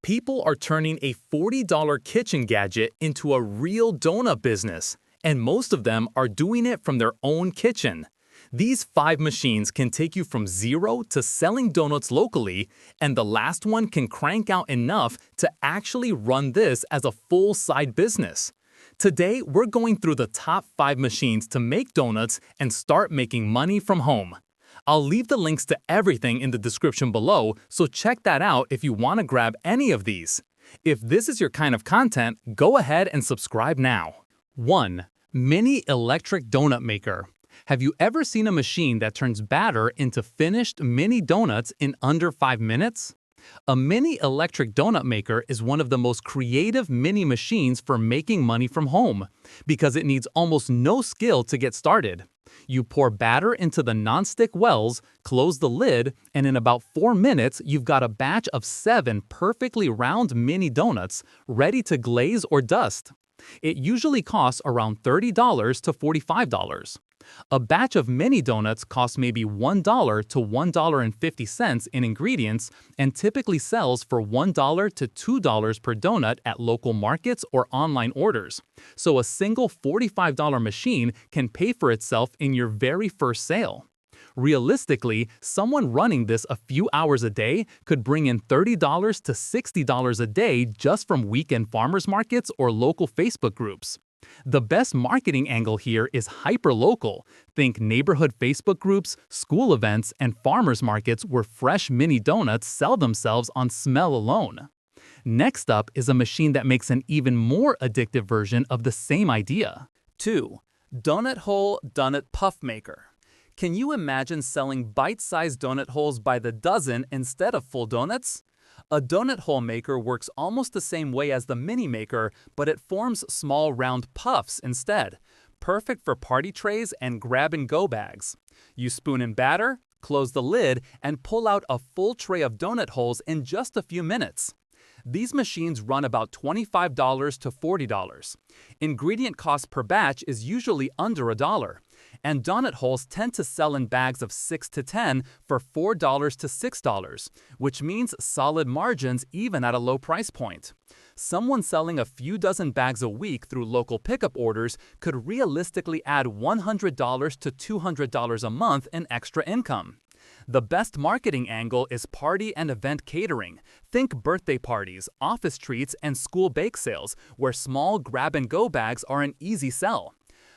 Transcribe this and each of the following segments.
People are turning a $40 kitchen gadget into a real donut business, and most of them are doing it from their own kitchen. These 5 machines can take you from zero to selling donuts locally, and the last one can crank out enough to actually run this as a full side business. Today, we're going through the top 5 machines to make donuts and start making money from home. I'll leave the links to everything in the description below, so check that out if you want to grab any of these. If this is your kind of content, go ahead and subscribe now. 1. Mini Electric Donut Maker. Have you ever seen a machine that turns batter into finished mini donuts in under 5 minutes? A mini electric donut maker is one of the most creative mini machines for making money from home, because it needs almost no skill to get started. You pour batter into the non-stick wells, close the lid, and in about 4 minutes, you've got a batch of 7 perfectly round mini donuts ready to glaze or dust. It usually costs around $30 to $45. A batch of mini donuts costs maybe $1 to $1.50 in ingredients and typically sells for $1 to $2 per donut at local markets or online orders. So a single $45 machine can pay for itself in your very first sale. Realistically, someone running this a few hours a day could bring in $30 to $60 a day just from weekend farmers markets or local Facebook groups. The best marketing angle here is hyper-local. Think neighborhood Facebook groups, school events, and farmers markets where fresh mini donuts sell themselves on smell alone. Next up is a machine that makes an even more addictive version of the same idea. 2. Donut Hole Donut Puff Maker. Can you imagine selling bite-sized donut holes by the dozen instead of full donuts? A donut hole maker works almost the same way as the mini maker, but it forms small round puffs instead, perfect for party trays and grab-and-go bags. You spoon in batter, close the lid, and pull out a full tray of donut holes in just a few minutes. These machines run about $25 to $40. Ingredient cost per batch is usually under $1. And donut holes tend to sell in bags of 6 to 10 for $4 to $6, which means solid margins even at a low price point. Someone selling a few dozen bags a week through local pickup orders could realistically add $100 to $200 a month in extra income. The best marketing angle is party and event catering. Think birthday parties, office treats, and school bake sales, where small grab-and-go bags are an easy sell.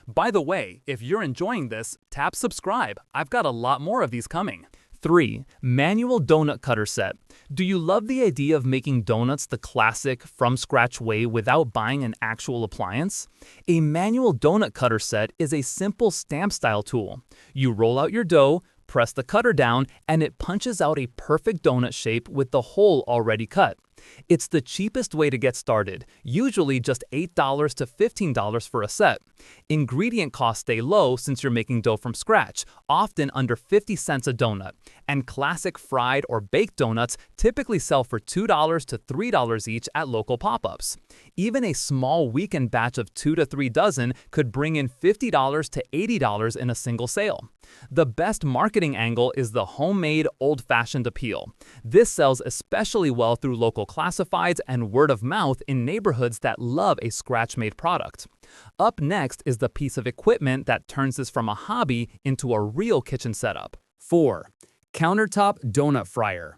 By the way, if you're enjoying this, tap subscribe. I've got a lot more of these coming. 3. Manual Donut Cutter Set. Do you love the idea of making donuts the classic, from-scratch way without buying an actual appliance? A manual donut cutter set is a simple stamp-style tool. You roll out your dough, press the cutter down, and it punches out a perfect donut shape with the hole already cut. It's the cheapest way to get started, usually just $8 to $15 for a set. Ingredient costs stay low since you're making dough from scratch, often under 50 cents a donut, and classic fried or baked donuts typically sell for $2 to $3 each at local pop-ups. Even a small weekend batch of 2 to 3 dozen could bring in $50 to $80 in a single sale. The best marketing angle is the homemade, old-fashioned appeal. This sells especially well through local classifieds and word of mouth in neighborhoods that love a scratch-made product. Up next is the piece of equipment that turns this from a hobby into a real kitchen setup. 4. Countertop Donut Fryer.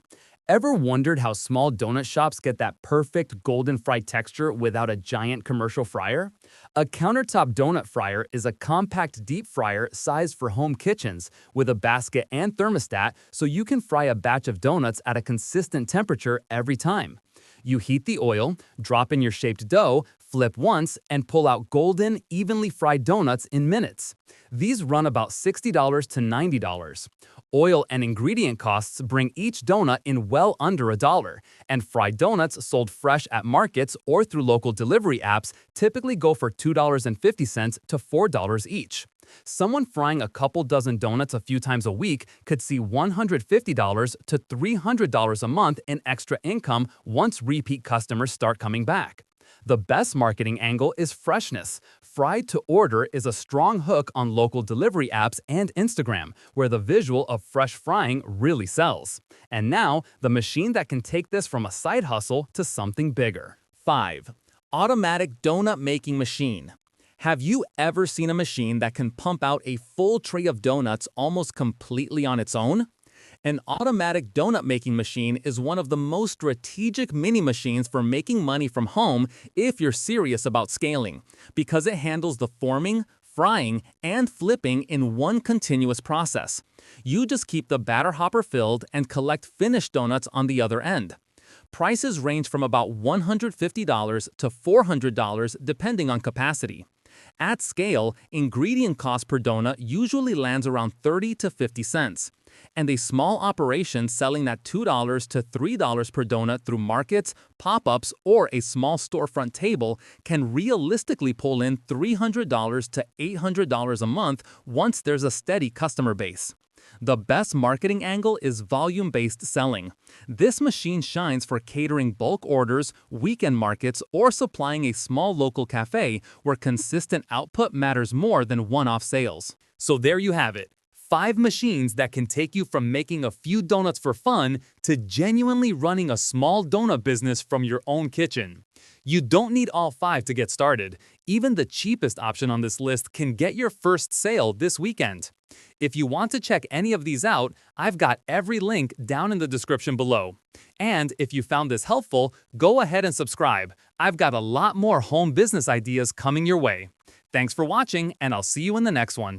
Ever wondered how small donut shops get that perfect golden fried texture without a giant commercial fryer? A countertop donut fryer is a compact deep fryer sized for home kitchens with a basket and thermostat so you can fry a batch of donuts at a consistent temperature every time. You heat the oil, drop in your shaped dough, flip once, and pull out golden, evenly fried donuts in minutes. These run about $60 to $90. Oil and ingredient costs bring each donut in well under $1, and fried donuts sold fresh at markets or through local delivery apps typically go for $2.50 to $4 each. Someone frying a couple dozen donuts a few times a week could see $150 to $300 a month in extra income once repeat customers start coming back. The best marketing angle is freshness. Fried to order is a strong hook on local delivery apps and Instagram, where the visual of fresh frying really sells. And now, the machine that can take this from a side hustle to something bigger. 5. Automatic donut making machine. Have you ever seen a machine that can pump out a full tray of donuts almost completely on its own? An automatic donut making machine is one of the most strategic mini machines for making money from home if you're serious about scaling, because it handles the forming, frying, and flipping in one continuous process. You just keep the batter hopper filled and collect finished donuts on the other end. Prices range from about $150 to $400 depending on capacity. At scale, ingredient cost per donut usually lands around 30 to 50 cents. And a small operation selling at $2 to $3 per donut through markets, pop-ups, or a small storefront table can realistically pull in $300 to $800 a month once there's a steady customer base. The best marketing angle is volume-based selling. This machine shines for catering bulk orders, weekend markets, or supplying a small local cafe where consistent output matters more than one-off sales. So there you have it. 5 machines that can take you from making a few donuts for fun to genuinely running a small donut business from your own kitchen. You don't need all 5 to get started. Even the cheapest option on this list can get your first sale this weekend. If you want to check any of these out, I've got every link down in the description below. And if you found this helpful, go ahead and subscribe. I've got a lot more home business ideas coming your way. Thanks for watching, and I'll see you in the next one.